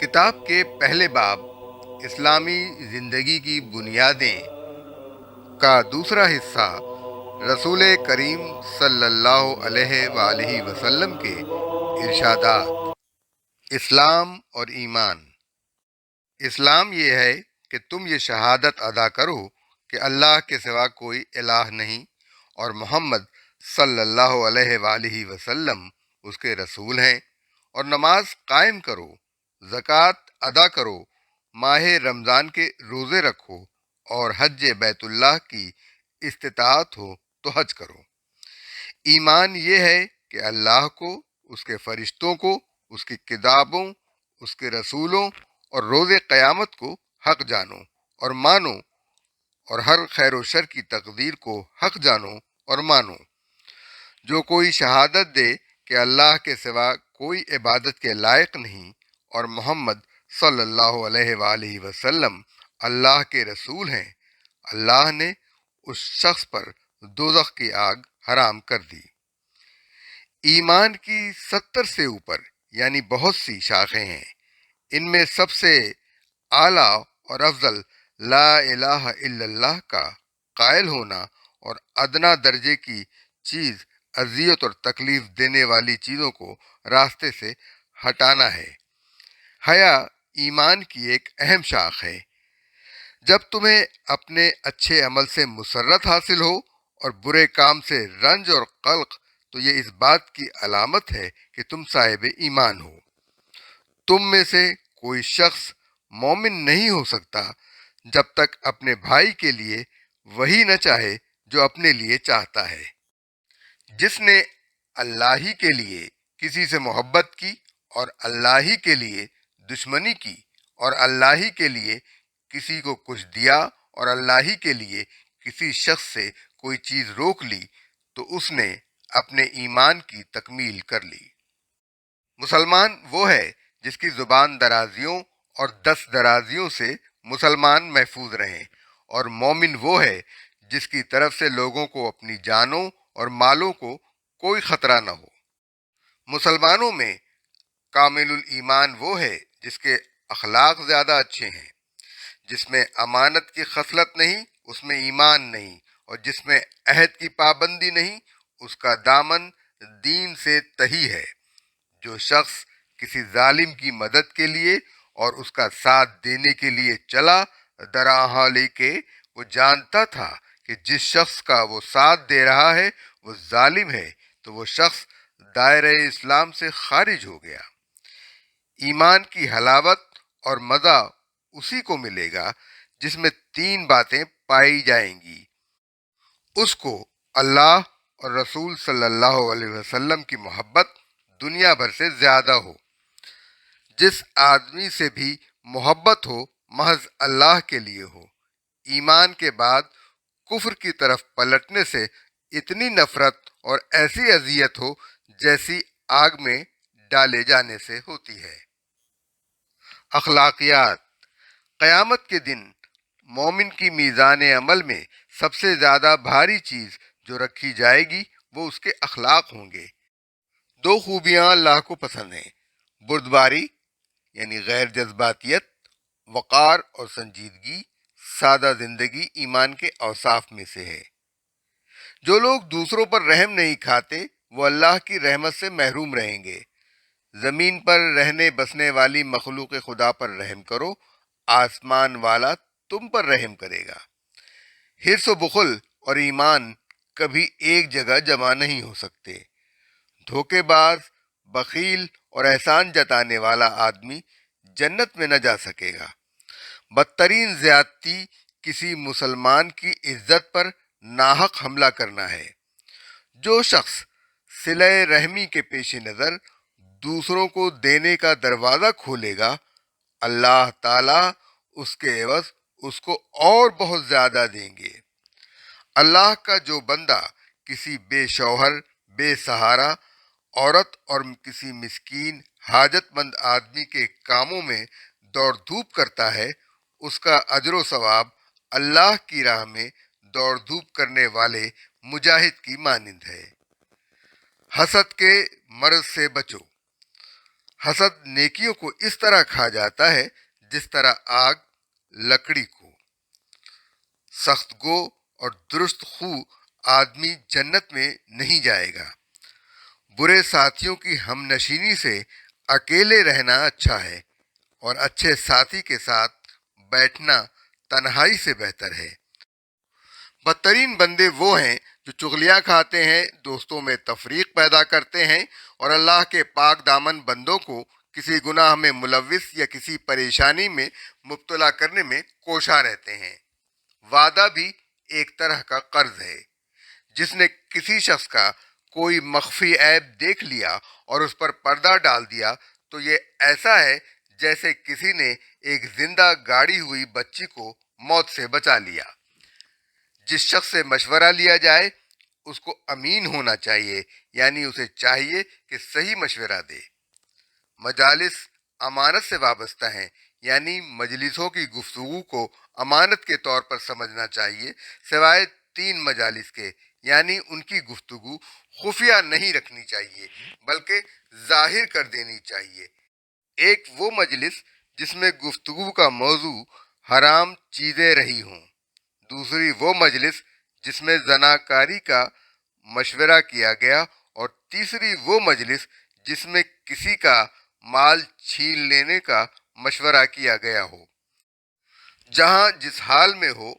کتاب کے پہلے باب اسلامی زندگی کی بنیادیں کا دوسرا حصہ رسول کریم صلی اللہ علیہ وآلہ وسلم کے ارشادات۔ اسلام اور ایمان۔ اسلام یہ ہے کہ تم یہ شہادت ادا کرو کہ اللہ کے سوا کوئی الہ نہیں اور محمد صلی اللہ علیہ وآلہ وسلم اس کے رسول ہیں، اور نماز قائم کرو، زکوٰۃ ادا کرو، ماہ رمضان کے روزے رکھو، اور حج بیت اللہ کی استطاعت ہو تو حج کرو۔ ایمان یہ ہے کہ اللہ کو، اس کے فرشتوں کو، اس کی کتابوں، اس کے رسولوں اور روز قیامت کو حق جانو اور مانو، اور ہر خیر و شر کی تقدیر کو حق جانو اور مانو۔ جو کوئی شہادت دے کہ اللہ کے سوا کوئی عبادت کے لائق نہیں اور محمد صلی اللہ علیہ وآلہ وسلم اللہ کے رسول ہیں، اللہ نے اس شخص پر دوزخ کی آگ حرام کر دی۔ ایمان کی 70 سے اوپر یعنی بہت سی شاخیں ہیں۔ ان میں سب سے اعلیٰ اور افضل لا الہ الا اللہ کا قائل ہونا اور ادنا درجے کی چیز اذیت اور تکلیف دینے والی چیزوں کو راستے سے ہٹانا ہے۔ حیا ایمان کی ایک اہم شاخ ہے۔ جب تمہیں اپنے اچھے عمل سے مسرت حاصل ہو اور برے کام سے رنج اور قلق، تو یہ اس بات کی علامت ہے کہ تم صاحب ایمان ہو۔ تم میں سے کوئی شخص مومن نہیں ہو سکتا جب تک اپنے بھائی کے لیے وہی نہ چاہے جو اپنے لیے چاہتا ہے۔ جس نے اللہ ہی کے لیے کسی سے محبت کی اور اللہ ہی کے لیے دشمنی کی، اور اللہ ہی کے لیے کسی کو کچھ دیا اور اللہ ہی کے لیے کسی شخص سے کوئی چیز روک لی، تو اس نے اپنے ایمان کی تکمیل کر لی۔ مسلمان وہ ہے جس کی زبان درازیوں اور دست درازیوں سے مسلمان محفوظ رہیں، اور مومن وہ ہے جس کی طرف سے لوگوں کو اپنی جانوں اور مالوں کو کوئی خطرہ نہ ہو۔ مسلمانوں میں کامل الایمان وہ ہے جس کے اخلاق زیادہ اچھے ہیں، جس میں امانت کی خصلت نہیں اس میں ایمان نہیں، اور جس میں عہد کی پابندی نہیں اس کا دامن دین سے تہی ہے۔ جو شخص کسی ظالم کی مدد کے لیے اور اس کا ساتھ دینے کے لیے چلا، درا حالی کہ وہ جانتا تھا کہ جس شخص کا وہ ساتھ دے رہا ہے وہ ظالم ہے، تو وہ شخص دائرہ اسلام سے خارج ہو گیا۔ ایمان کی حلاوت اور مزہ اسی کو ملے گا جس میں 3 باتیں پائی جائیں گی۔ اس کو اللہ اور رسول صلی اللہ علیہ وسلم کی محبت دنیا بھر سے زیادہ ہو۔ جس آدمی سے بھی محبت ہو محض اللہ کے لیے ہو۔ ایمان کے بعد کفر کی طرف پلٹنے سے اتنی نفرت اور ایسی اذیت ہو جیسی آگ میں ڈالے جانے سے ہوتی ہے۔ اخلاقیات۔ قیامت کے دن مومن کی میزان عمل میں سب سے زیادہ بھاری چیز جو رکھی جائے گی وہ اس کے اخلاق ہوں گے۔ 2 خوبیاں اللہ کو پسند ہیں: بردباری یعنی غیر جذباتیت، وقار اور سنجیدگی۔ سادہ زندگی ایمان کے اوصاف میں سے ہے۔ جو لوگ دوسروں پر رحم نہیں کھاتے وہ اللہ کی رحمت سے محروم رہیں گے۔ زمین پر رہنے بسنے والی مخلوق خدا پر رحم کرو، آسمان والا تم پر رحم کرے گا۔ حرص و بخل اور ایمان کبھی ایک جگہ جمع نہیں ہو سکتے۔ دھوکے باز، بخیل اور احسان جتانے والا آدمی جنت میں نہ جا سکے گا۔ بدترین زیادتی کسی مسلمان کی عزت پر ناحق حملہ کرنا ہے۔ جو شخص صلہ رحمی کے پیش نظر دوسروں کو دینے کا دروازہ کھولے گا، اللہ تعالیٰ اس کے عوض اس کو اور بہت زیادہ دیں گے۔ اللہ کا جو بندہ کسی بے شوہر، بے سہارا عورت اور کسی مسکین حاجت مند آدمی کے کاموں میں دوڑ دھوپ کرتا ہے، اس کا اجر و ثواب اللہ کی راہ میں دوڑ دھوپ کرنے والے مجاہد کی مانند ہے۔ حسد کے مرض سے بچو۔ حسد نیکیوں کو اس طرح کھا جاتا ہے جس طرح آگ لکڑی کو۔ سخت گو اور درست خو آدمی جنت میں نہیں جائے گا۔ برے ساتھیوں کی ہم نشینی سے اکیلے رہنا اچھا ہے، اور اچھے ساتھی کے ساتھ بیٹھنا تنہائی سے بہتر ہے۔ بدترین بندے وہ ہیں جو چغلیاں کھاتے ہیں، دوستوں میں تفریق پیدا کرتے ہیں، اور اللہ کے پاک دامن بندوں کو کسی گناہ میں ملوث یا کسی پریشانی میں مبتلا کرنے میں کوشاں رہتے ہیں۔ وعدہ بھی ایک طرح کا قرض ہے۔ جس نے کسی شخص کا کوئی مخفی عیب دیکھ لیا اور اس پر پردہ ڈال دیا تو یہ ایسا ہے جیسے کسی نے ایک زندہ گاڑی ہوئی بچی کو موت سے بچا لیا۔ جس شخص سے مشورہ لیا جائے اس کو امین ہونا چاہیے، یعنی اسے چاہیے کہ صحیح مشورہ دے۔ مجالس امانت سے وابستہ ہیں، یعنی مجلسوں کی گفتگو کو امانت کے طور پر سمجھنا چاہیے، سوائے 3 مجالس کے، یعنی ان کی گفتگو خفیہ نہیں رکھنی چاہیے بلکہ ظاہر کر دینی چاہیے۔ ایک وہ مجلس جس میں گفتگو کا موضوع حرام چیزیں رہی ہوں، دوسری وہ مجلس جس میں زناکاری کا مشورہ کیا گیا، اور تیسری وہ مجلس جس میں کسی کا مال چھین لینے کا مشورہ کیا گیا ہو۔ جہاں جس حال میں ہو،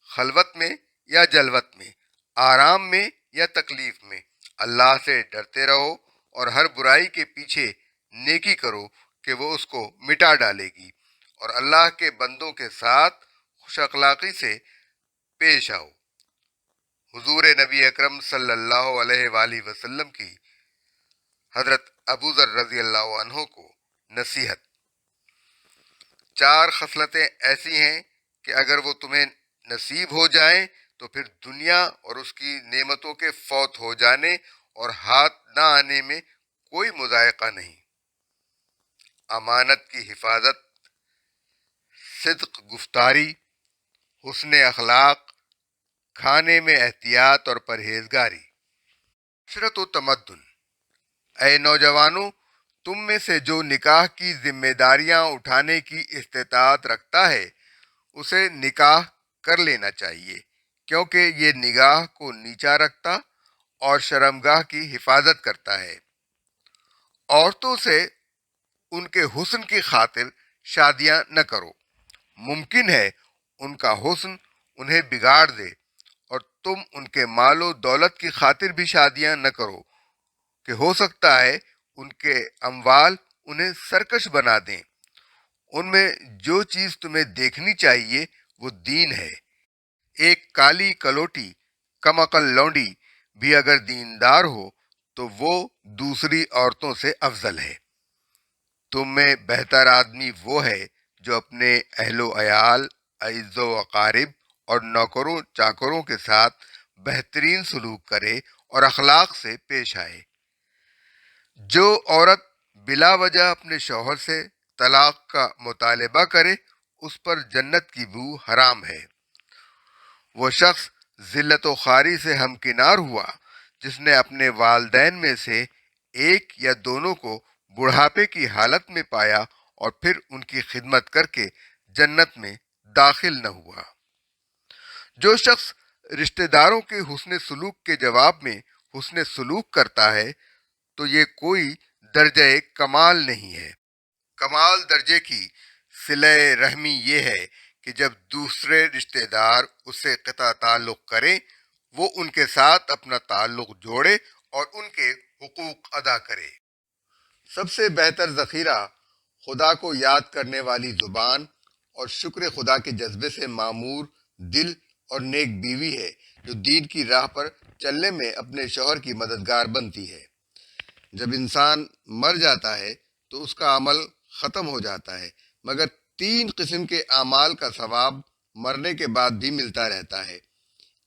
خلوت میں یا جلوت میں، آرام میں یا تکلیف میں، اللہ سے ڈرتے رہو اور ہر برائی کے پیچھے نیکی کرو کہ وہ اس کو مٹا ڈالے گی، اور اللہ کے بندوں کے ساتھ خوش اخلاقی سے پیش آؤ۔ حضور نبی اکرم صلی اللہ علیہ وآلہ وسلم کی حضرت ابو ذر رضی اللہ عنہ کو نصیحت۔ 4 خصلتیں ایسی ہیں کہ اگر وہ تمہیں نصیب ہو جائیں تو پھر دنیا اور اس کی نعمتوں کے فوت ہو جانے اور ہاتھ نہ آنے میں کوئی مذائقہ نہیں۔ امانت کی حفاظت، صدق گفتاری، حسن اخلاق، کھانے میں احتیاط اور پرہیزگاری، عشرت و تمدن۔ اے نوجوانوں، تم میں سے جو نکاح کی ذمہ داریاں اٹھانے کی استطاعت رکھتا ہے اسے نکاح کر لینا چاہیے، کیونکہ یہ نگاہ کو نیچا رکھتا اور شرمگاہ کی حفاظت کرتا ہے۔ عورتوں سے ان کے حسن کی خاطر شادیاں نہ کرو، ممکن ہے ان کا حسن انہیں بگاڑ دے، اور تم ان کے مال و دولت کی خاطر بھی شادیاں نہ کرو کہ ہو سکتا ہے ان کے اموال انہیں سرکش بنا دیں۔ ان میں جو چیز تمہیں دیکھنی چاہیے وہ دین ہے۔ ایک کالی کلوٹی کم عقل لونڈی بھی اگر دیندار ہو تو وہ دوسری عورتوں سے افضل ہے۔ تم میں بہتر آدمی وہ ہے جو اپنے اہل و عیال، اعز و اقارب اور نوکروں چاکروں کے ساتھ بہترین سلوک کرے اور اخلاق سے پیش آئے۔ جو عورت بلا وجہ اپنے شوہر سے طلاق کا مطالبہ کرے اس پر جنت کی بو حرام ہے۔ وہ شخص ذلت و خواری سے ہمکنار ہوا جس نے اپنے والدین میں سے ایک یا دونوں کو بڑھاپے کی حالت میں پایا اور پھر ان کی خدمت کر کے جنت میں داخل نہ ہوا۔ جو شخص رشتہ داروں کے حسن سلوک کے جواب میں حسن سلوک کرتا ہے تو یہ کوئی درجہ کمال نہیں ہے۔ کمال درجے کی صلہ رحمی یہ ہے کہ جب دوسرے رشتہ دار اس سے قطع تعلق کریں وہ ان کے ساتھ اپنا تعلق جوڑے اور ان کے حقوق ادا کرے۔ سب سے بہتر ذخیرہ خدا کو یاد کرنے والی زبان اور شکر خدا کے جذبے سے معمور دل اور نیک بیوی ہے جو دین کی راہ پر چلنے میں اپنے شوہر کی مددگار بنتی ہے۔ جب انسان مر جاتا ہے تو اس کا عمل ختم ہو جاتا ہے، مگر 3 قسم کے اعمال کا ثواب مرنے کے بعد بھی ملتا رہتا ہے۔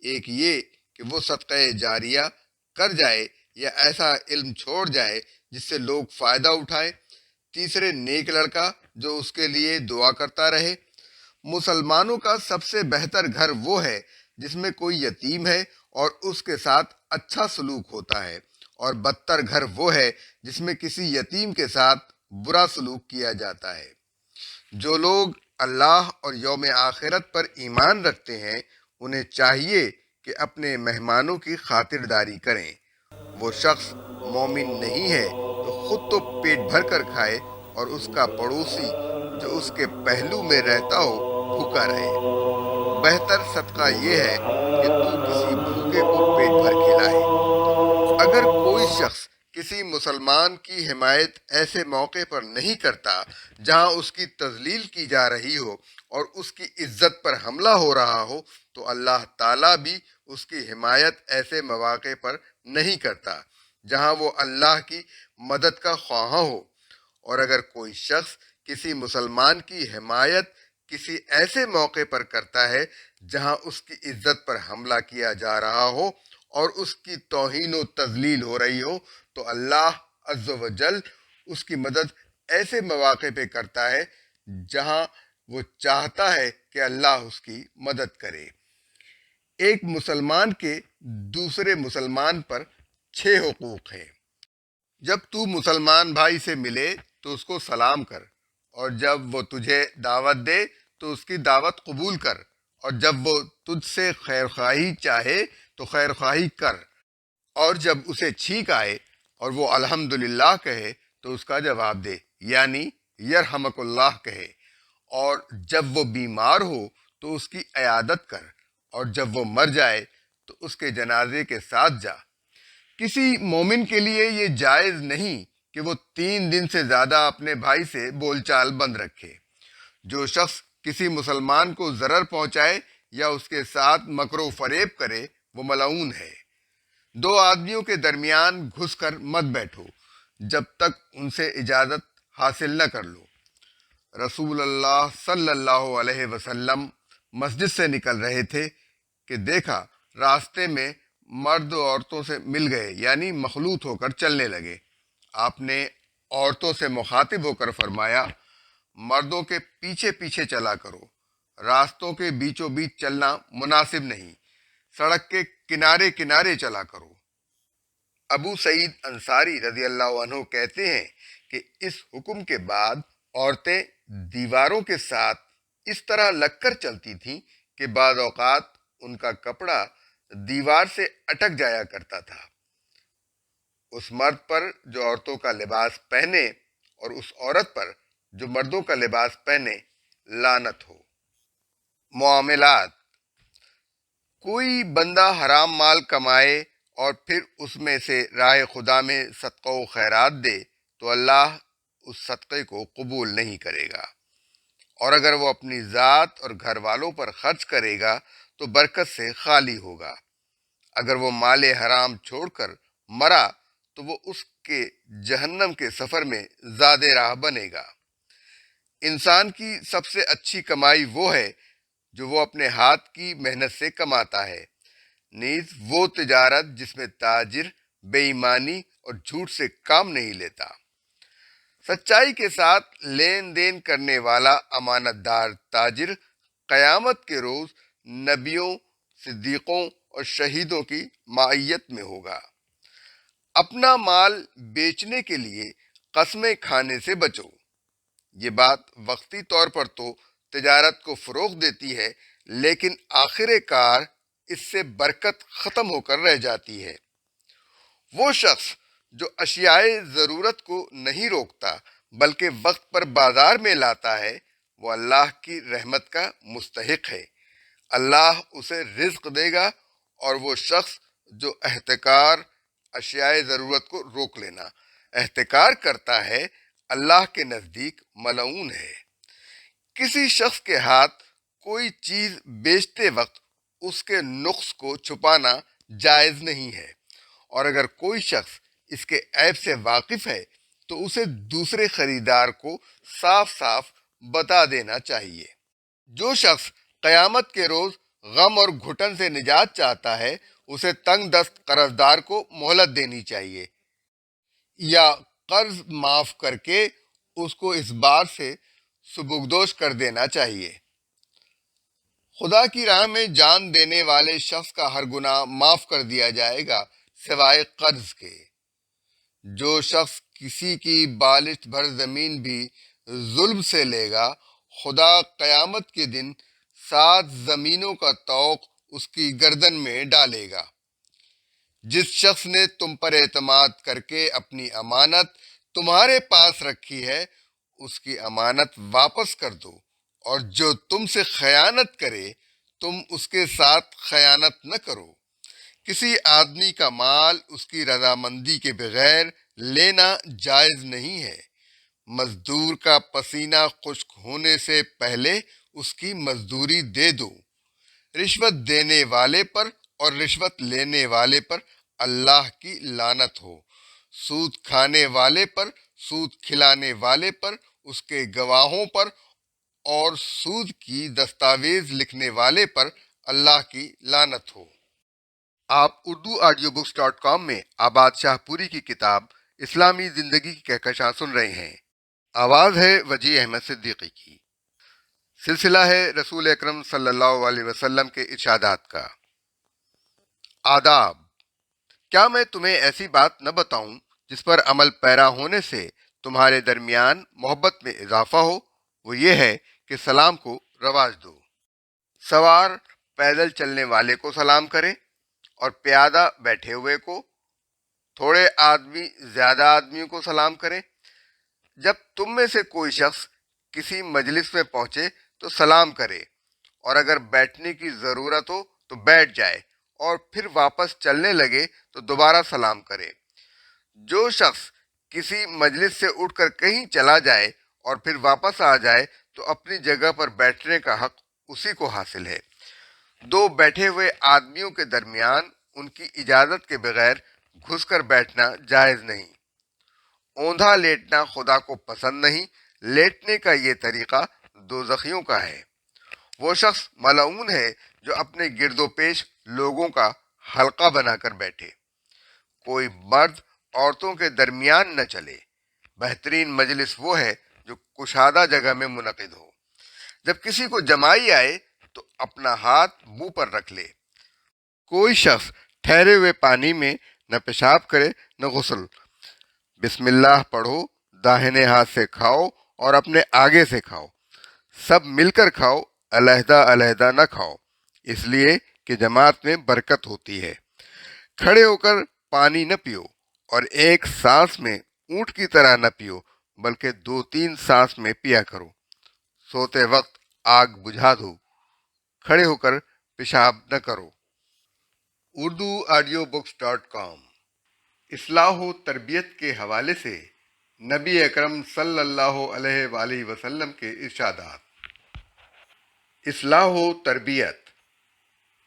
ایک یہ کہ وہ صدقہ جاریہ کر جائے یا ایسا علم چھوڑ جائے جس سے لوگ فائدہ اٹھائے۔ تیسرے نیک لڑکا جو اس کے لیے دعا کرتا رہے۔ مسلمانوں کا سب سے بہتر گھر وہ ہے جس میں کوئی یتیم ہے اور اس کے ساتھ اچھا سلوک ہوتا ہے، اور بدتر گھر وہ ہے جس میں کسی یتیم کے ساتھ برا سلوک کیا جاتا ہے۔ جو لوگ اللہ اور یوم آخرت پر ایمان رکھتے ہیں انہیں چاہیے کہ اپنے مہمانوں کی خاطرداری کریں۔ وہ شخص مومن نہیں ہے تو خود تو پیٹ بھر کر کھائے اور اس کا پڑوسی جو اس کے پہلو میں رہتا ہو بھوکا رہے۔ بہتر صدقہ یہ ہے کہ تو کسی بھوکے کو پیٹ بھر کھلائے۔ اگر کوئی شخص کسی مسلمان کی حمایت ایسے موقع پر نہیں کرتا جہاں اس کی تذلیل کی جا رہی ہو اور اس کی عزت پر حملہ ہو رہا ہو تو اللہ تعالیٰ بھی اس کی حمایت ایسے مواقع پر نہیں کرتا جہاں وہ اللہ کی مدد کا خواہاں ہو۔ اور اگر کوئی شخص کسی مسلمان کی حمایت کسی ایسے موقع پر کرتا ہے جہاں اس کی عزت پر حملہ کیا جا رہا ہو اور اس کی توہین و تذلیل ہو رہی ہو تو اللہ عز و جل اس کی مدد ایسے مواقع پہ کرتا ہے جہاں وہ چاہتا ہے کہ اللہ اس کی مدد کرے۔ ایک مسلمان کے دوسرے مسلمان پر 6 حقوق ہیں۔ جب تو مسلمان بھائی سے ملے تو اس کو سلام کر، اور جب وہ تجھے دعوت دے تو اس کی دعوت قبول کر، اور جب وہ تجھ سے خیر خواہی چاہے تو خیر خواہی کر، اور جب اسے چھینک آئے اور وہ الحمدللہ کہے تو اس کا جواب دے، یعنی یرحمک اللہ کہے، اور جب وہ بیمار ہو تو اس کی عیادت کر، اور جب وہ مر جائے تو اس کے جنازے کے ساتھ جا۔ کسی مومن کے لیے یہ جائز نہیں کہ وہ 3 دن سے زیادہ اپنے بھائی سے بول چال بند رکھے۔ جو شخص کسی مسلمان کو ضرر پہنچائے یا اس کے ساتھ مکر و فریب کرے وہ ملعون ہے۔ 2 آدمیوں کے درمیان گھس کر مت بیٹھو جب تک ان سے اجازت حاصل نہ کر لو۔ رسول اللہ صلی اللہ علیہ وسلم مسجد سے نکل رہے تھے کہ دیکھا راستے میں مرد عورتوں سے مل گئے، یعنی مخلوط ہو کر چلنے لگے۔ آپ نے عورتوں سے مخاطب ہو کر فرمایا، مردوں کے پیچھے پیچھے چلا کرو، راستوں کے بیچوں بیچ چلنا مناسب نہیں، سڑک کے کنارے کنارے چلا کرو۔ ابو سعید انصاری رضی اللہ عنہ کہتے ہیں کہ اس حکم کے بعد عورتیں دیواروں کے ساتھ اس طرح لگ کر چلتی تھیں کہ بعض اوقات ان کا کپڑا دیوار سے اٹک جایا کرتا تھا۔ اس مرد پر جو عورتوں کا لباس پہنے اور اس عورت پر جو مردوں کا لباس پہنے لعنت ہو۔ معاملات: کوئی بندہ حرام مال کمائے اور پھر اس میں سے راہ خدا میں صدقہ و خیرات دے تو اللہ اس صدقے کو قبول نہیں کرے گا، اور اگر وہ اپنی ذات اور گھر والوں پر خرچ کرے گا تو برکت سے خالی ہوگا۔ اگر وہ مال حرام چھوڑ کر مرا تو وہ اس کے جہنم کے سفر میں زیادہ راہ بنے گا۔ انسان کی سب سے اچھی کمائی وہ ہے جو وہ اپنے ہاتھ کی محنت سے کماتا ہے، نیز وہ تجارت جس میں تاجر بے ایمانی اور جھوٹ سے کام نہیں لیتا۔ سچائی کے ساتھ لین دین کرنے والا امانت دار تاجر قیامت کے روز نبیوں، صدیقوں اور شہیدوں کی معیت میں ہوگا۔ اپنا مال بیچنے کے لیے قسمیں کھانے سے بچو۔ یہ بات وقتی طور پر تو تجارت کو فروغ دیتی ہے، لیکن آخر کار اس سے برکت ختم ہو کر رہ جاتی ہے۔ وہ شخص جو اشیاء ضرورت کو نہیں روکتا بلکہ وقت پر بازار میں لاتا ہے وہ اللہ کی رحمت کا مستحق ہے۔ اللہ اسے رزق دے گا، اور وہ شخص جو احتکار اشیاء ضرورت کو روک لینا احتکار کرتا ہے اللہ کے نزدیک ملعون ہے۔ کسی شخص کے ہاتھ کوئی چیز بیچتے وقت اس کے نقص کو چھپانا جائز نہیں ہے، اور اگر کوئی شخص اس کے عیب سے واقف ہے تو اسے دوسرے خریدار کو صاف صاف بتا دینا چاہیے۔ جو شخص قیامت کے روز غم اور گھٹن سے نجات چاہتا ہے اسے تنگ دست قرضدار کو مہلت دینی چاہیے، یا قرض معاف کر کے اس کو اس بات سے سبکدوش کر دینا چاہیے۔ خدا کی راہ میں جان دینے والے شخص کا ہر گناہ معاف کر دیا جائے گا سوائے قرض کے۔ جو شخص کسی کی بالشت بھر زمین بھی ظلم سے لے گا، خدا قیامت کے دن 7 زمینوں کا طوق اس کی گردن میں ڈالے گا۔ جس شخص نے تم پر اعتماد کر کے اپنی امانت تمہارے پاس رکھی ہے، اس کی امانت واپس کر دو، اور جو تم سے خیانت کرے تم اس کے ساتھ خیانت نہ کرو۔ کسی آدمی کا مال اس کی رضامندی کے بغیر لینا جائز نہیں ہے۔ مزدور کا پسینہ خشک ہونے سے پہلے اس کی مزدوری دے دو۔ رشوت دینے والے پر اور رشوت لینے والے پر اللہ کی لعنت ہو۔ سود کھانے والے پر، سود کھلانے والے پر، اس کے گواہوں پر اور سود کی دستاویز لکھنے والے پر اللہ کی لعنت ہو۔ آپ urduaudiobooks.com میں آباد شاہ پوری کی کتاب اسلامی زندگی کی کہکشاں سن رہے ہیں۔ آواز ہے وجی احمد صدیقی کی۔ سلسلہ ہے رسول اکرم صلی اللہ علیہ وسلم کے ارشادات کا۔ آداب۔ کیا میں تمہیں ایسی بات نہ بتاؤں جس پر عمل پیرا ہونے سے تمہارے درمیان محبت میں اضافہ ہو؟ وہ یہ ہے کہ سلام کو رواج دو۔ سوار پیدل چلنے والے کو سلام کرے اور پیادہ بیٹھے ہوئے کو، تھوڑے آدمی زیادہ آدمیوں کو سلام کرے۔ جب تم میں سے کوئی شخص کسی مجلس میں پہنچے تو سلام کرے، اور اگر بیٹھنے کی ضرورت ہو تو بیٹھ جائے، اور پھر واپس چلنے لگے تو دوبارہ سلام کرے۔ جو شخص کسی مجلس سے اٹھ کر کہیں چلا جائے اور پھر واپس آ جائے تو اپنی جگہ پر بیٹھنے کا حق اسی کو حاصل ہے۔ دو بیٹھے ہوئے آدمیوں کے درمیان ان کی اجازت کے بغیر گھس کر بیٹھنا جائز نہیں۔ اوندھا لیٹنا خدا کو پسند نہیں۔ لیٹنے کا یہ طریقہ دوزخیوں کا ہے۔ وہ شخص ملعون ہے جو اپنے گرد و پیش لوگوں کا حلقہ بنا کر بیٹھے۔ کوئی مرد عورتوں کے درمیان نہ چلے۔ بہترین مجلس وہ ہے جو کشادہ جگہ میں منعقد ہو۔ جب کسی کو جمائی آئے تو اپنا ہاتھ منہ پر رکھ لے۔ کوئی شخص ٹھہرے ہوئے پانی میں نہ پیشاب کرے نہ غسل۔ بسم اللہ پڑھو، داہنے ہاتھ سے کھاؤ اور اپنے آگے سے کھاؤ۔ سب مل کر کھاؤ، علیحدہ علیحدہ نہ کھاؤ، اس لیے کہ جماعت میں برکت ہوتی ہے۔ کھڑے ہو کر پانی نہ پیو، اور ایک سانس میں اونٹ کی طرح نہ پیو، بلکہ 2-3 سانس میں پیا کرو۔ سوتے وقت آگ بجھا دو۔ کھڑے ہو کر پیشاب نہ کرو۔ urduaudiobooks.com اصلاح و تربیت کے حوالے سے نبی اکرم صلی اللہ علیہ وآلہ وسلم کے ارشادات۔ اصلاح و تربیت۔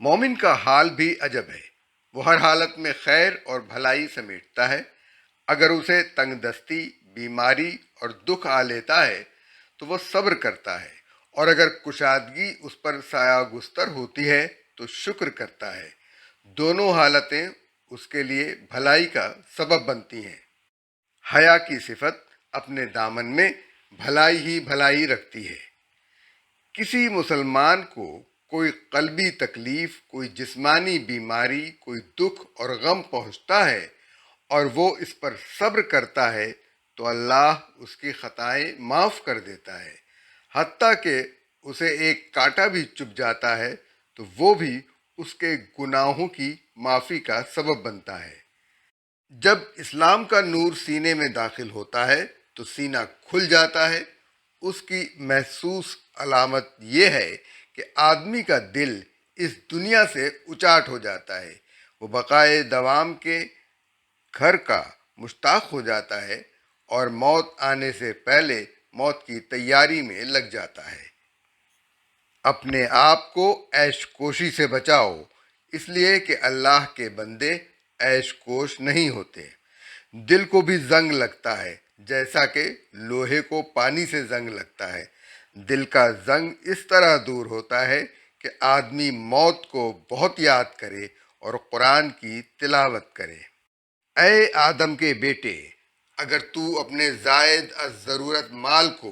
مومن کا حال بھی عجب ہے، وہ ہر حالت میں خیر اور بھلائی سمیٹتا ہے۔ اگر اسے تنگ دستی، بیماری اور دکھ آ لیتا ہے تو وہ صبر کرتا ہے، اور اگر کشادگی اس پر سایہ گستر ہوتی ہے تو شکر کرتا ہے۔ دونوں حالتیں اس کے لیے بھلائی کا سبب بنتی ہیں۔ حیا کی صفت اپنے دامن میں بھلائی ہی بھلائی رکھتی ہے۔ کسی مسلمان کو کوئی قلبی تکلیف، کوئی جسمانی بیماری، کوئی دکھ اور غم پہنچتا ہے اور وہ اس پر صبر کرتا ہے تو اللہ اس کی خطائیں معاف کر دیتا ہے۔ حتیٰ کہ اسے ایک کانٹا بھی چبھ جاتا ہے تو وہ بھی اس کے گناہوں کی معافی کا سبب بنتا ہے۔ جب اسلام کا نور سینے میں داخل ہوتا ہے تو سینہ کھل جاتا ہے۔ اس کی محسوس علامت یہ ہے کہ آدمی کا دل اس دنیا سے اچاٹ ہو جاتا ہے، وہ بقائے دوام کے گھر کا مشتاق ہو جاتا ہے اور موت آنے سے پہلے موت کی تیاری میں لگ جاتا ہے۔ اپنے آپ کو عیش کوشی سے بچاؤ، اس لیے کہ اللہ کے بندے عیش کوش نہیں ہوتے۔ دل کو بھی زنگ لگتا ہے جیسا کہ لوہے کو پانی سے زنگ لگتا ہے۔ دل کا زنگ اس طرح دور ہوتا ہے کہ آدمی موت کو بہت یاد کرے اور قرآن کی تلاوت کرے۔ اے آدم کے بیٹے، اگر تو اپنے زائد از ضرورت مال کو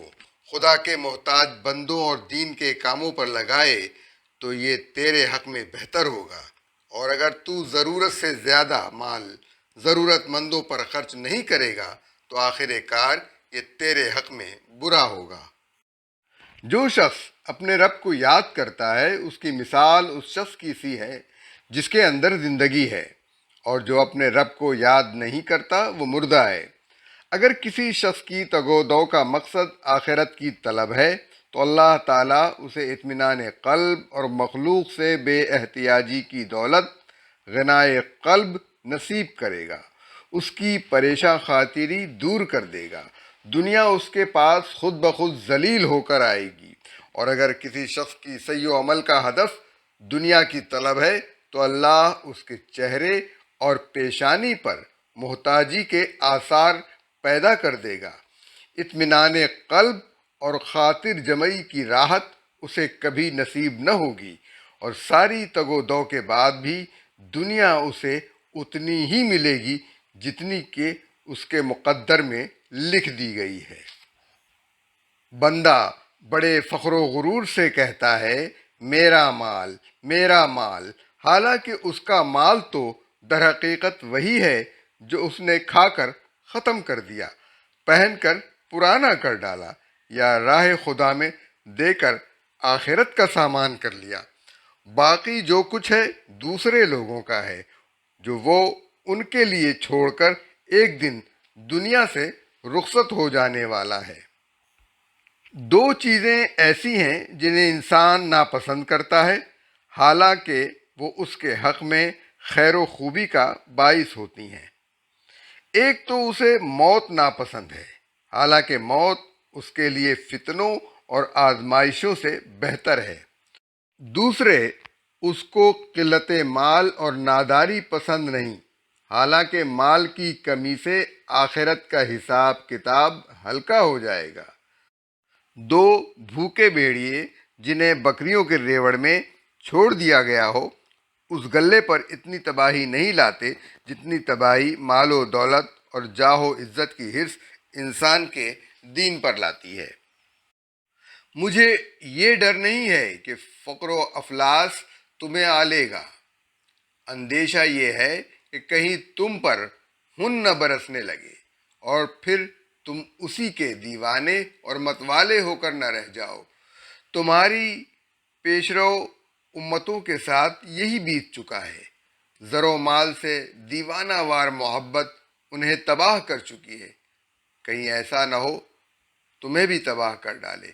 خدا کے محتاج بندوں اور دین کے کاموں پر لگائے تو یہ تیرے حق میں بہتر ہوگا، اور اگر تو ضرورت سے زیادہ مال ضرورت مندوں پر خرچ نہیں کرے گا تو آخر کار یہ تیرے حق میں برا ہوگا۔ جو شخص اپنے رب کو یاد کرتا ہے اس کی مثال اس شخص کی سی ہے جس کے اندر زندگی ہے، اور جو اپنے رب کو یاد نہیں کرتا وہ مردہ ہے۔ اگر کسی شخص کی تگ و دو کا مقصد آخرت کی طلب ہے تو اللہ تعالیٰ اسے اطمینان قلب اور مخلوق سے بے احتیاجی کی دولت، غنائے قلب نصیب کرے گا، اس کی پریشاں خاطری دور کر دے گا، دنیا اس کے پاس خود بخود ذلیل ہو کر آئے گی۔ اور اگر کسی شخص کی صحیح و عمل کا ہدف دنیا کی طلب ہے تو اللہ اس کے چہرے اور پیشانی پر محتاجی کے آثار پیدا کر دے گا۔ اطمینان قلب اور خاطر جمعی کی راحت اسے کبھی نصیب نہ ہوگی، اور ساری تگ و دو کے بعد بھی دنیا اسے اتنی ہی ملے گی جتنی کہ اس کے مقدر میں لکھ دی گئی ہے۔ بندہ بڑے فخر و غرور سے کہتا ہے میرا مال، میرا مال، حالانکہ اس کا مال تو در حقیقت وہی ہے جو اس نے کھا کر ختم کر دیا، پہن کر پرانا کر ڈالا، یا راہ خدا میں دے کر آخرت کا سامان کر لیا۔ باقی جو کچھ ہے دوسرے لوگوں کا ہے جو وہ ان کے لیے چھوڑ کر ایک دن دنیا سے رخصت ہو جانے والا ہے۔ دو چیزیں ایسی ہیں جنہیں انسان ناپسند کرتا ہے حالانکہ وہ اس کے حق میں خیر و خوبی کا باعث ہوتی ہیں۔ ایک تو اسے موت ناپسند ہے حالانکہ موت اس کے لیے فتنوں اور آزمائشوں سے بہتر ہے۔ دوسرے اس کو قلت مال اور ناداری پسند نہیں حالانکہ مال کی کمی سے آخرت کا حساب کتاب ہلکا ہو جائے گا۔ دو بھوکے بھیڑیے جنہیں بکریوں کے ریوڑ میں چھوڑ دیا گیا ہو اس گلے پر اتنی تباہی نہیں لاتے جتنی تباہی مال و دولت اور جاہ و عزت کی حرص انسان کے دین پر لاتی ہے۔ مجھے یہ ڈر نہیں ہے کہ فقر و افلاس تمہیں آ لے گا، اندیشہ یہ ہے کہ کہیں تم پر خون نہ برسنے لگے اور پھر تم اسی کے دیوانے اور متوالے ہو کر نہ رہ جاؤ۔ تمہاری پیشرو امتوں کے ساتھ یہی بیت چکا ہے، زر و مال سے دیوانہ وار محبت انہیں تباہ کر چکی ہے، کہیں ایسا نہ ہو تمہیں بھی تباہ کر ڈالے۔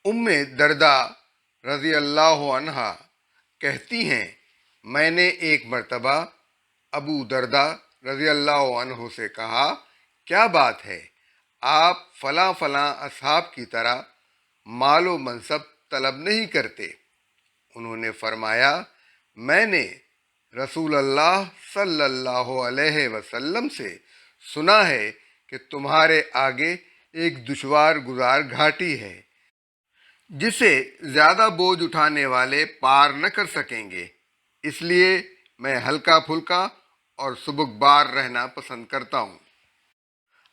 ام دردہ رضی اللہ عنہا کہتی ہیں میں نے ایک مرتبہ ابو دردہ رضی اللہ عنہ سے کہا کیا بات ہے آپ فلاں فلاں اصحاب کی طرح مال و منصب طلب نہیں کرتے؟ انہوں نے فرمایا میں نے رسول اللہ صلی اللہ علیہ وسلم سے سنا ہے کہ تمہارے آگے ایک دشوار گزار گھاٹی ہے جسے زیادہ بوجھ اٹھانے والے پار نہ کر سکیں گے، اس لیے میں ہلکا پھلکا اور سبک بار رہنا پسند کرتا ہوں۔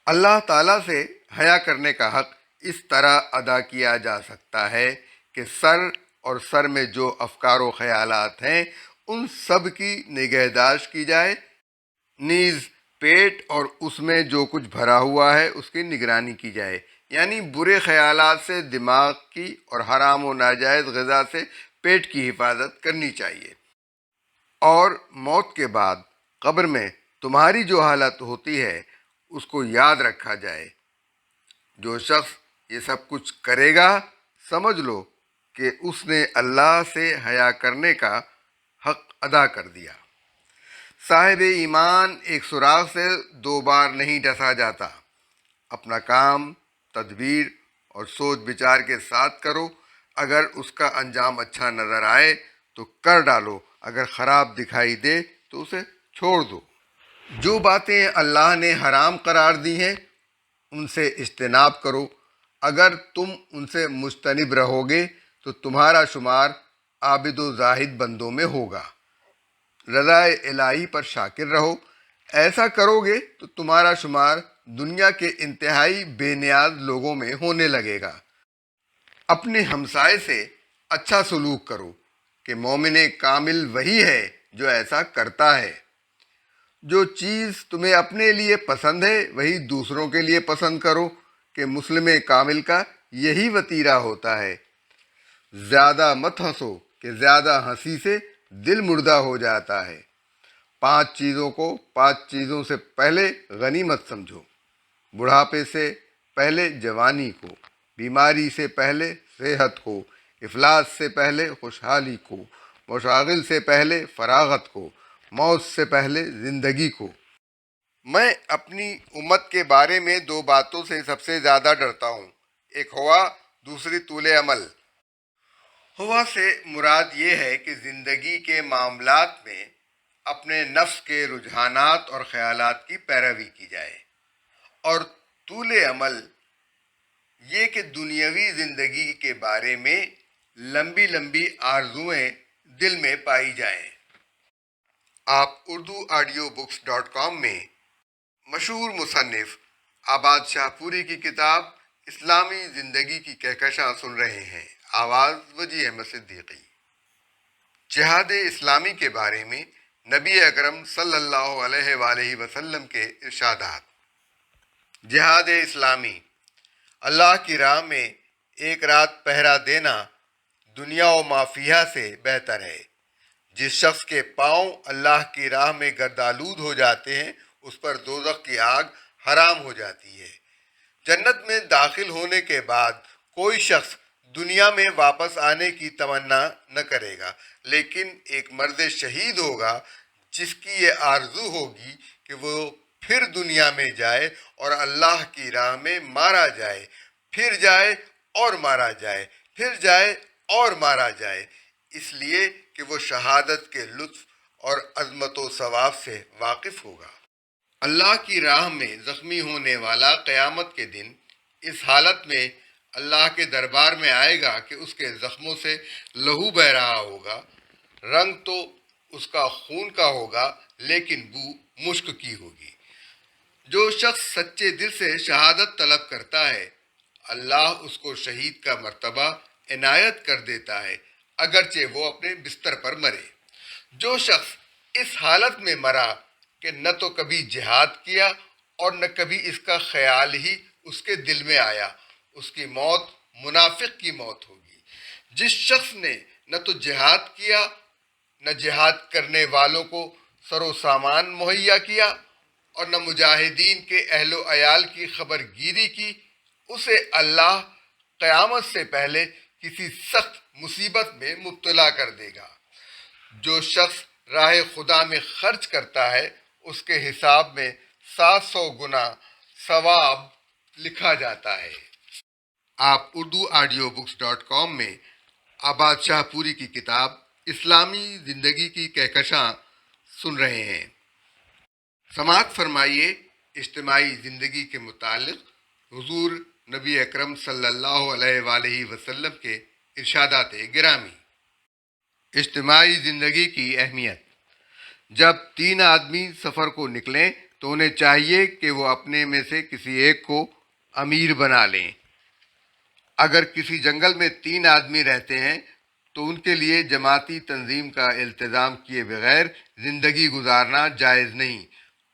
اللہ تعالیٰ سے حیا کرنے کا حق اس طرح ادا کیا جا سکتا ہے کہ سر اور سر میں جو افکار و خیالات ہیں ان سب کی نگہداشت کی جائے، نیز پیٹ اور اس میں جو کچھ بھرا ہوا ہے اس کی نگرانی کی جائے، یعنی برے خیالات سے دماغ کی اور حرام و ناجائز غذا سے پیٹ کی حفاظت کرنی چاہیے۔ اور موت کے بعد قبر میں تمہاری جو حالت ہوتی ہے اس کو یاد رکھا جائے۔ جو شخص یہ سب کچھ کرے گا سمجھ لو کہ اس نے اللہ سے حیا کرنے کا حق ادا کر دیا۔ صاحب ایمان ایک سوراخ سے دو بار نہیں ڈسا جاتا۔ اپنا کام تدبیر اور سوچ بچار کے ساتھ کرو، اگر اس کا انجام اچھا نظر آئے تو کر ڈالو، اگر خراب دکھائی دے تو اسے چھوڑ دو۔ جو باتیں اللہ نے حرام قرار دی ہیں ان سے اجتناب کرو، اگر تم ان سے مجتنب رہو گے تو تمہارا شمار عابد و زاہد بندوں میں ہوگا۔ رضا الہی پر شاکر رہو، ایسا کرو گے تو تمہارا شمار دنیا کے انتہائی بے نیاز لوگوں میں ہونے لگے گا۔ اپنے ہمسائے سے اچھا سلوک کرو کہ مومن کامل وہی ہے جو ایسا کرتا ہے۔ جو چیز تمہیں اپنے لیے پسند ہے وہی دوسروں کے لیے پسند کرو کہ مسلم کامل کا یہی وتیرہ ہوتا ہے۔ زیادہ مت ہنسو کہ زیادہ ہنسی سے دل مردہ ہو جاتا ہے۔ 5 چیزوں کو 5 چیزوں سے پہلے غنیمت سمجھو: بڑھاپے سے پہلے جوانی کو، بیماری سے پہلے صحت کو، افلاس سے پہلے خوشحالی کو، مشاغل سے پہلے فراغت کو، موت سے پہلے زندگی کو۔ میں اپنی امت کے بارے میں 2 باتوں سے سب سے زیادہ ڈرتا ہوں، ایک ہوا، دوسری طول عمل۔ ہوا سے مراد یہ ہے کہ زندگی کے معاملات میں اپنے نفس کے رجحانات اور خیالات کی پیروی کی جائے، اور طول عمل یہ کہ دنیاوی زندگی کے بارے میں لمبی لمبی آرزوئیں دل میں پائی جائیں۔ آپ urduaudiobooks.com میں مشہور مصنف آباد شاہ پوری کی کتاب اسلامی زندگی کی کہکشاں سن رہے ہیں۔ آواز وجیح احمد صدیقی۔ جہاد اسلامی کے بارے میں نبی اکرم صلی اللہ علیہ وآلہ وسلم کے ارشادات۔ جہاد اسلامی: اللہ کی راہ میں ایک رات پہرا دینا دنیا و مافیہ سے بہتر ہے۔ جس شخص کے پاؤں اللہ کی راہ میں گردآلود ہو جاتے ہیں اس پر دوزخ کی آگ حرام ہو جاتی ہے۔ جنت میں داخل ہونے کے بعد کوئی شخص دنیا میں واپس آنے کی تمنا نہ کرے گا، لیکن ایک مرد شہید ہوگا جس کی یہ آرزو ہوگی کہ وہ پھر دنیا میں جائے اور اللہ کی راہ میں مارا جائے، پھر جائے اور مارا جائے، پھر جائے اور مارا جائے، اس لیے کہ وہ شہادت کے لطف اور عظمت و ثواب سے واقف ہوگا۔ اللہ کی راہ میں زخمی ہونے والا قیامت کے دن اس حالت میں اللہ کے دربار میں آئے گا کہ اس کے زخموں سے لہو بہہ رہا ہوگا، رنگ تو اس کا خون کا ہوگا لیکن بو مشک کی ہوگی۔ جو شخص سچے دل سے شہادت طلب کرتا ہے اللہ اس کو شہید کا مرتبہ عنایت کر دیتا ہے، اگرچہ وہ اپنے بستر پر مرے۔ جو شخص اس حالت میں مرا کہ نہ تو کبھی جہاد کیا اور نہ کبھی اس کا خیال ہی اس کے دل میں آیا، اس کی موت منافق کی موت ہوگی۔ جس شخص نے نہ تو جہاد کیا نہ جہاد کرنے والوں کو سر و سامان مہیا کیا اور نہ مجاہدین کے اہل و عیال کی خبر گیری کی، اسے اللہ قیامت سے پہلے کسی سخت مصیبت میں مبتلا کر دے گا۔ جو شخص راہ خدا میں خرچ کرتا ہے اس کے حساب میں 700 گنا ثواب لکھا جاتا ہے۔ آپ urduaudiobooks.com میں آباد شاہ پوری کی کتاب اسلامی زندگی کی کہکشاں سن رہے ہیں۔ سماعت فرمائیے اجتماعی زندگی کے متعلق حضور نبی اکرم صلی اللہ علیہ وآلہ وسلم کے ارشادات گرامی۔ اجتماعی زندگی کی اہمیت: جب 3 آدمی سفر کو نکلیں تو انہیں چاہیے کہ وہ اپنے میں سے کسی ایک کو امیر بنا لیں۔ اگر کسی جنگل میں 3 آدمی رہتے ہیں تو ان کے لیے جماعتی تنظیم کا التزام کیے بغیر زندگی گزارنا جائز نہیں،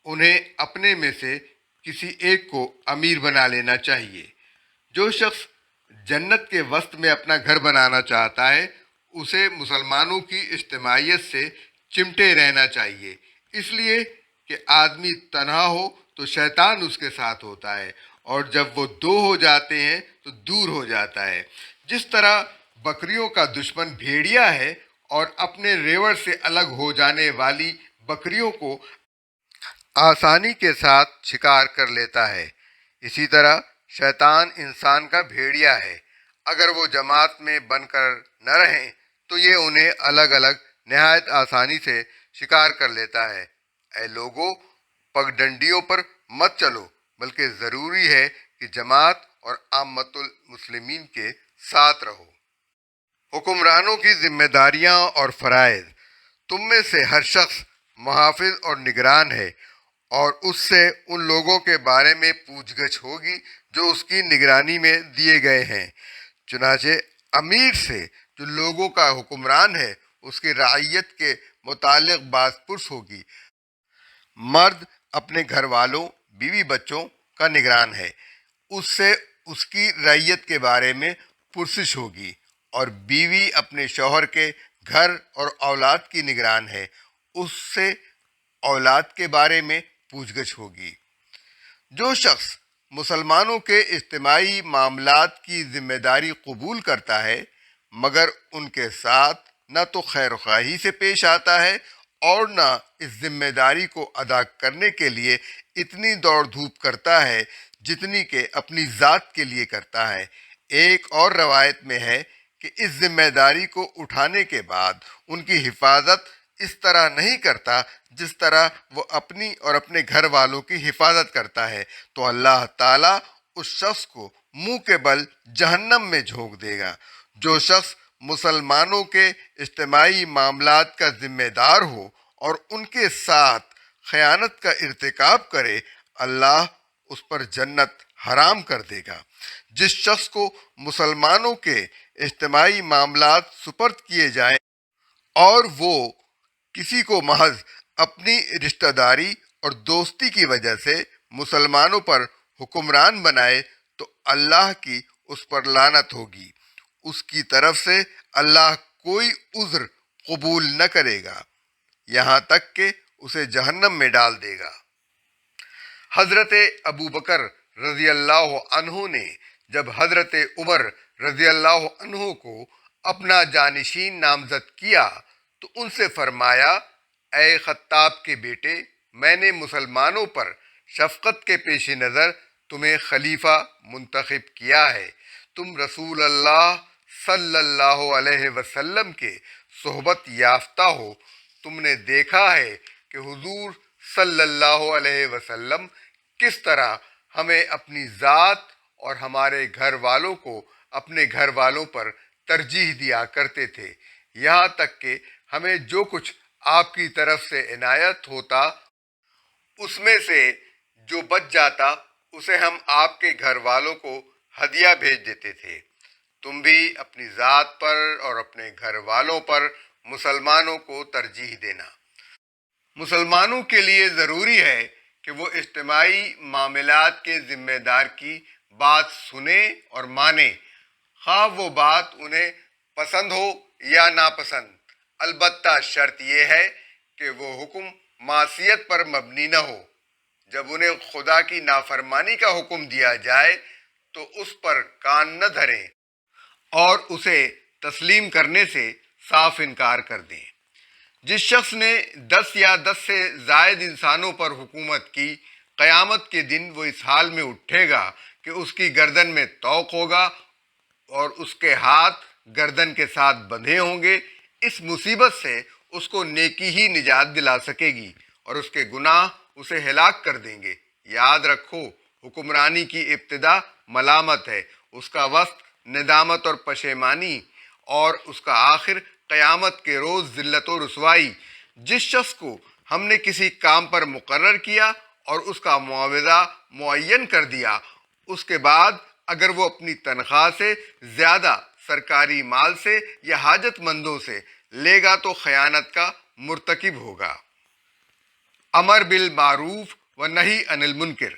انہیں اپنے میں سے کسی ایک کو امیر بنا لینا چاہیے۔ جو شخص جنت کے وسط میں اپنا گھر بنانا چاہتا ہے اسے مسلمانوں کی اجتماعیت سے چمٹے رہنا چاہیے، اس لیے کہ آدمی تنہا ہو تو شیطان اس کے ساتھ ہوتا ہے اور جب وہ 2 ہو جاتے ہیں تو دور ہو جاتا ہے۔ جس طرح بکریوں کا دشمن بھیڑیا ہے اور اپنے ریوڑ سے الگ ہو جانے والی بکریوں کو آسانی کے ساتھ شکار کر لیتا ہے، اسی طرح شیطان انسان کا بھیڑیا ہے۔ اگر وہ جماعت میں بن کر نہ رہیں تو یہ انہیں الگ الگ نہایت آسانی سے شکار کر لیتا ہے۔ اے لوگو، پگڈنڈیوں پر مت چلو، بلکہ ضروری ہے کہ جماعت اور عامت المسلمین کے ساتھ رہو۔ حکمرانوں کی ذمہ داریاں اور فرائض: تم میں سے ہر شخص محافظ اور نگران ہے اور اس سے ان لوگوں کے بارے میں پوچھ گچھ ہوگی جو اس کی نگرانی میں دیے گئے ہیں۔ چنانچہ امیر سے جو لوگوں کا حکمران ہے اس کی رعیت کے متعلق باز پرس ہوگی۔ مرد اپنے گھر والوں بیوی بچوں کا نگران ہے، اس سے اس کی رعیت کے بارے میں پرسش ہوگی، اور بیوی اپنے شوہر کے گھر اور اولاد کی نگران ہے، اس سے اولاد کے بارے میں پوچھ گچھ ہوگی۔ جو شخص مسلمانوں کے اجتماعی معاملات کی ذمہ داری قبول کرتا ہے مگر ان کے ساتھ نہ تو خیر خواہی سے پیش آتا ہے اور نہ اس ذمہ داری کو ادا کرنے کے لیے اتنی دوڑ دھوپ کرتا ہے جتنی کہ اپنی ذات کے لیے کرتا ہے۔ ایک اور روایت میں ہے کہ اس ذمہ داری کو اٹھانے کے بعد ان کی حفاظت اس طرح نہیں کرتا جس طرح وہ اپنی اور اپنے گھر والوں کی حفاظت کرتا ہے، تو اللہ تعالیٰ اس شخص کو منہ کے بل جہنم میں جھونک دے گا۔ جو شخص مسلمانوں کے اجتماعی معاملات کا ذمہ دار ہو اور ان کے ساتھ خیانت کا ارتکاب کرے، اللہ اس پر جنت حرام کر دے گا۔ جس شخص کو مسلمانوں کے اجتماعی معاملات سپرد کیے جائیں اور وہ کسی کو محض اپنی رشتہ داری اور دوستی کی وجہ سے مسلمانوں پر حکمران بنائے تو اللہ کی اس پر لعنت ہوگی، اس کی طرف سے اللہ کوئی عذر قبول نہ کرے گا یہاں تک کہ اسے جہنم میں ڈال دے گا۔ حضرت ابو بکر رضی اللہ عنہ نے جب حضرت عمر رضی اللہ عنہ کو اپنا جانشین نامزد کیا تو ان سے فرمایا، اے خطاب کے بیٹے، میں نے مسلمانوں پر شفقت کے پیش نظر تمہیں خلیفہ منتخب کیا ہے۔ تم رسول اللہ صلی اللہ علیہ وسلم کے صحبت یافتہ ہو، تم نے دیکھا ہے کہ حضور صلی اللہ علیہ وسلم کس طرح ہمیں اپنی ذات اور ہمارے گھر والوں کو اپنے گھر والوں پر ترجیح دیا کرتے تھے، یہاں تک کہ ہمیں جو کچھ آپ کی طرف سے عنایت ہوتا اس میں سے جو بچ جاتا اسے ہم آپ کے گھر والوں کو ہدیہ بھیج دیتے تھے۔ تم بھی اپنی ذات پر اور اپنے گھر والوں پر مسلمانوں کو ترجیح دینا۔ مسلمانوں کے لیے ضروری ہے کہ وہ اجتماعی معاملات کے ذمہ دار کی بات سنیں اور مانیں، خواہ وہ بات انہیں پسند ہو یا ناپسند۔ البتہ شرط یہ ہے کہ وہ حکم معصیت پر مبنی نہ ہو۔ جب انہیں خدا کی نافرمانی کا حکم دیا جائے تو اس پر کان نہ دھریں اور اسے تسلیم کرنے سے صاف انکار کر دیں۔ جس شخص نے 10 یا 10 سے زائد انسانوں پر حکومت کی، قیامت کے دن وہ اس حال میں اٹھے گا کہ اس کی گردن میں طوق ہوگا اور اس کے ہاتھ گردن کے ساتھ بندھے ہوں گے۔ اس مصیبت سے اس کو نیکی ہی نجات دلا سکے گی اور اس کے گناہ اسے ہلاک کر دیں گے۔ یاد رکھو، حکمرانی کی ابتدا ملامت ہے، اس کا وسط ندامت اور پشیمانی، اور اس کا آخر قیامت کے روز ذلت و رسوائی۔ جس شخص کو ہم نے کسی کام پر مقرر کیا اور اس کا معاوضہ معین کر دیا، اس کے بعد اگر وہ اپنی تنخواہ سے زیادہ سرکاری مال سے یا حاجت مندوں سے لے گا تو خیانت کا مرتکب ہوگا۔ امر بالمعروف و نہی عن المنکر۔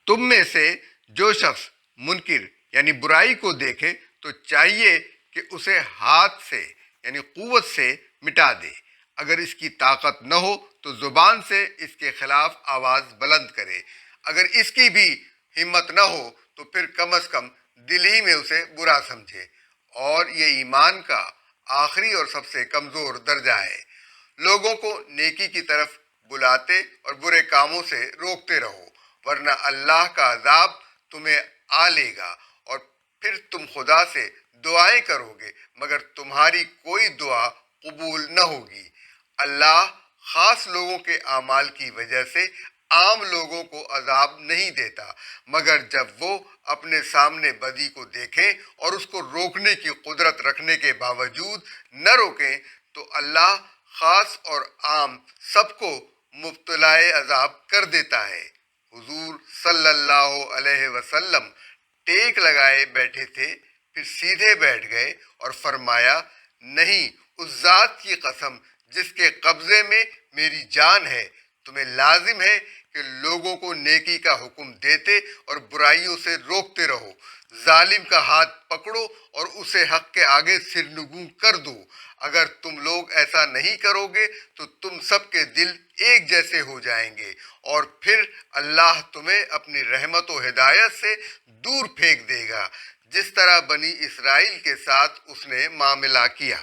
تم میں سے جو شخص منکر یعنی برائی کو دیکھے تو چاہیے کہ اسے ہاتھ سے یعنی قوت سے مٹا دے، اگر اس کی طاقت نہ ہو تو زبان سے اس کے خلاف آواز بلند کرے، اگر اس کی بھی ہمت نہ ہو تو پھر کم از کم دل ہی میں اسے برا سمجھے، اور یہ ایمان کا آخری اور سب سے کمزور درجہ ہے۔ لوگوں کو نیکی کی طرف بلاتے اور برے کاموں سے روکتے رہو، ورنہ اللہ کا عذاب تمہیں آ لے گا اور پھر تم خدا سے دعائیں کرو گے مگر تمہاری کوئی دعا قبول نہ ہوگی۔ اللہ خاص لوگوں کے اعمال کی وجہ سے عام لوگوں کو عذاب نہیں دیتا، مگر جب وہ اپنے سامنے بدی کو دیکھیں اور اس کو روکنے کی قدرت رکھنے کے باوجود نہ روکیں تو اللہ خاص اور عام سب کو مبتلا عذاب کر دیتا ہے۔ حضور صلی اللہ علیہ وسلم ٹیک لگائے بیٹھے تھے، پھر سیدھے بیٹھ گئے اور فرمایا، نہیں، اس ذات کی قسم جس کے قبضے میں میری جان ہے، تمہیں لازم ہے کہ لوگوں کو نیکی کا حکم دیتے اور برائیوں سے روکتے رہو، ظالم کا ہاتھ پکڑو اور اسے حق کے آگے سرنگوں کر دو۔ اگر تم لوگ ایسا نہیں کرو گے تو تم سب کے دل ایک جیسے ہو جائیں گے اور پھر اللہ تمہیں اپنی رحمت و ہدایت سے دور پھینک دے گا، جس طرح بنی اسرائیل کے ساتھ اس نے معاملہ کیا۔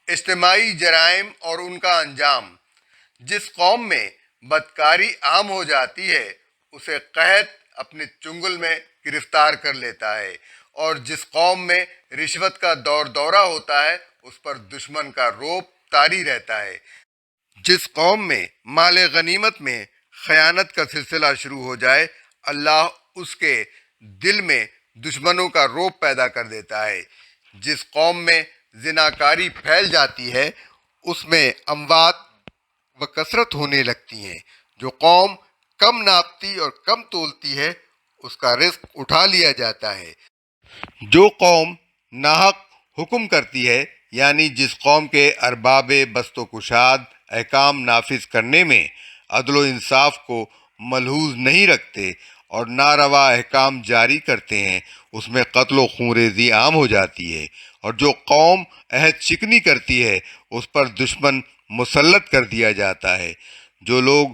اجتماعی جرائم اور ان کا انجام۔ جس قوم میں بدکاری عام ہو جاتی ہے اسے قحط اپنے چنگل میں گرفتار کر لیتا ہے، اور جس قوم میں رشوت کا دور دورہ ہوتا ہے اس پر دشمن کا رعب طاری رہتا ہے۔ جس قوم میں مال غنیمت میں خیانت کا سلسلہ شروع ہو جائے اللہ اس کے دل میں دشمنوں کا رعب پیدا کر دیتا ہے۔ جس قوم میں زناکاری پھیل جاتی ہے اس میں اموات و کثرت ہونے لگتی ہیں۔ جو قوم کم ناپتی اور کم تولتی ہے اس کا رزق اٹھا لیا جاتا ہے۔ جو قوم ناحق حکم کرتی ہے، یعنی جس قوم کے ارباب بست و کشاد احکام نافذ کرنے میں عدل و انصاف کو ملحوظ نہیں رکھتے اور ناروا احکام جاری کرتے ہیں، اس میں قتل و خونریزی عام ہو جاتی ہے۔ اور جو قوم عہد شکنی کرتی ہے اس پر دشمن مسلط کر دیا جاتا ہے۔ جو لوگ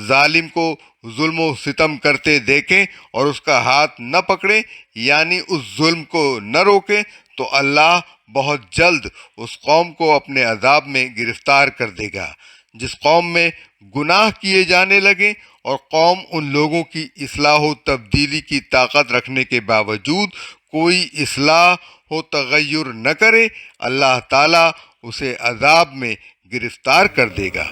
ظالم کو ظلم و ستم کرتے دیکھیں اور اس کا ہاتھ نہ پکڑیں، یعنی اس ظلم کو نہ روکیں، تو اللہ بہت جلد اس قوم کو اپنے عذاب میں گرفتار کر دے گا۔ جس قوم میں گناہ کیے جانے لگیں اور قوم ان لوگوں کی اصلاح و تبدیلی کی طاقت رکھنے کے باوجود کوئی اصلاح و تغیر نہ کرے، اللہ تعالیٰ اسے عذاب میں گرفتار کر دے گا۔